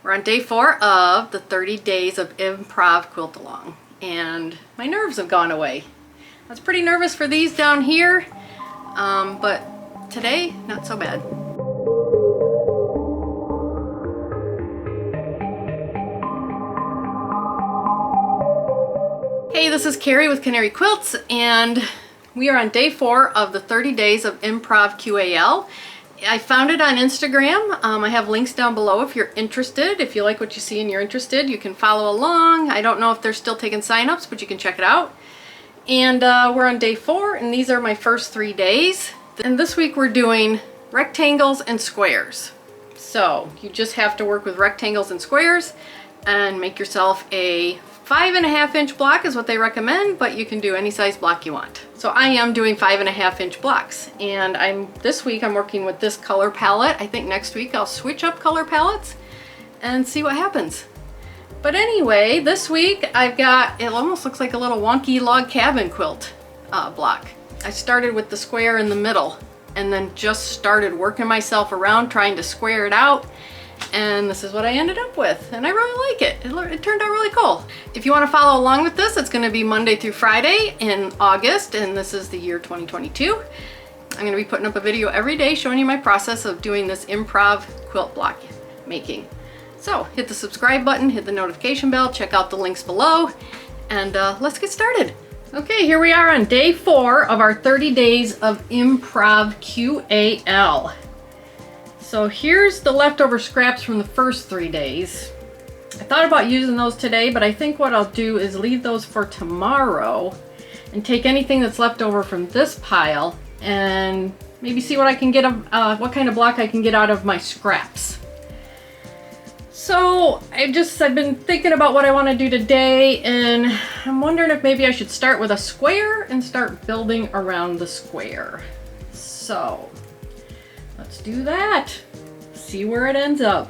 We're on day 4 of the 30 days of improv quilt along, and my nerves have gone away. I was pretty nervous for these down here, but today, not so bad. Hey, this is Carrie with Canary Quilts, and we are on day 4 of the 30 days of improv QAL. I found it on Instagram. I have links down below if you're interested. If you like what you see and you're interested, you can follow along. I don't know if they're still taking signups, but you can check it out. And we're on day 4, and these are my first 3 days. And this week we're doing rectangles and squares. So you just have to work with rectangles and squares and make yourself a 5.5 inch block is what they recommend, but you can do any size block you want. So I am doing 5.5 inch blocks, and this week I'm working with this color palette. I think next week I'll switch up color palettes and see what happens. But anyway, this week I've got, it almost looks like a little wonky log cabin quilt block. I started with the square in the middle and then just started working myself around trying to square it out. And this is what I ended up with, and I really like it. It turned out really cool. If you want to follow along with this, it's going to be Monday through Friday in August, and this is the year 2022. I'm going to be putting up a video every day showing you my process of doing this improv quilt block making. So hit the subscribe button, hit the notification bell, check out the links below, and let's get started. Okay, here we are on day 4 of our 30 days of improv QAL. So here's the leftover scraps from the first 3 days. I thought about using those today, but I think what I'll do is leave those for tomorrow and take anything that's left over from this pile and maybe see what I can get, what kind of block I can get out of my scraps. So I've been thinking about what I want to do today, and I'm wondering if maybe I should start with a square and start building around the square. So let's do that. See where it ends up.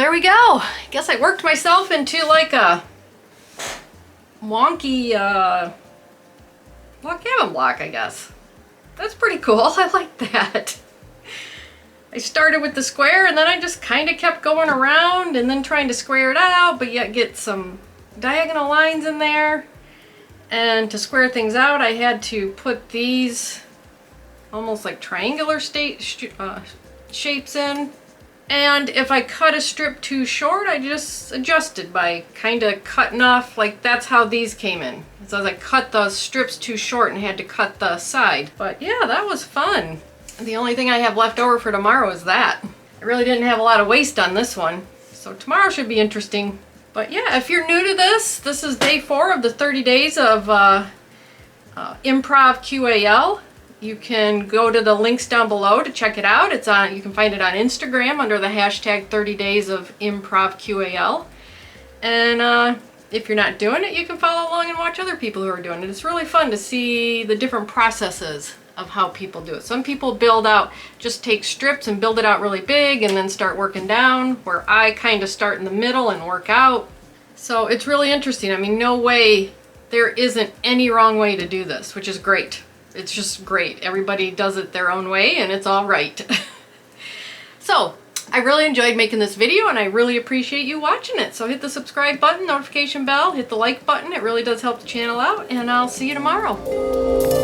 there we go. I guess I worked myself into like a wonky log cabin block, I guess. That's pretty cool. I like that. I started with the square and then I just kind of kept going around and then trying to square it out, but yet get some diagonal lines in there. And to square things out, I had to put these almost like triangular shapes in. And if I cut a strip too short, I just adjusted by kind of cutting off, like that's how these came in. So as I cut the strips too short and had to cut the side. But yeah, that was fun. The only thing I have left over for tomorrow is that. I really didn't have a lot of waste on this one. So tomorrow should be interesting. But yeah, if you're new to this, this is day 4 of the 30 days of Improv QAL. You can go to the links down below to check it out. It's on. You can find it on Instagram under the hashtag 30 days of Improv QAL. And if you're not doing it, you can follow along and watch other people who are doing it. It's really fun to see the different processes of how people do it. Some people build out, just take strips and build it out really big and then start working down, where I kind of start in the middle and work out. So it's really interesting. I mean, no way, there isn't any wrong way to do this, which is great. It's just great. Everybody does it their own way and it's all right. So I really enjoyed making this video and I really appreciate you watching it. So hit the subscribe button, notification bell, hit the like button. It really does help the channel out, and I'll see you tomorrow.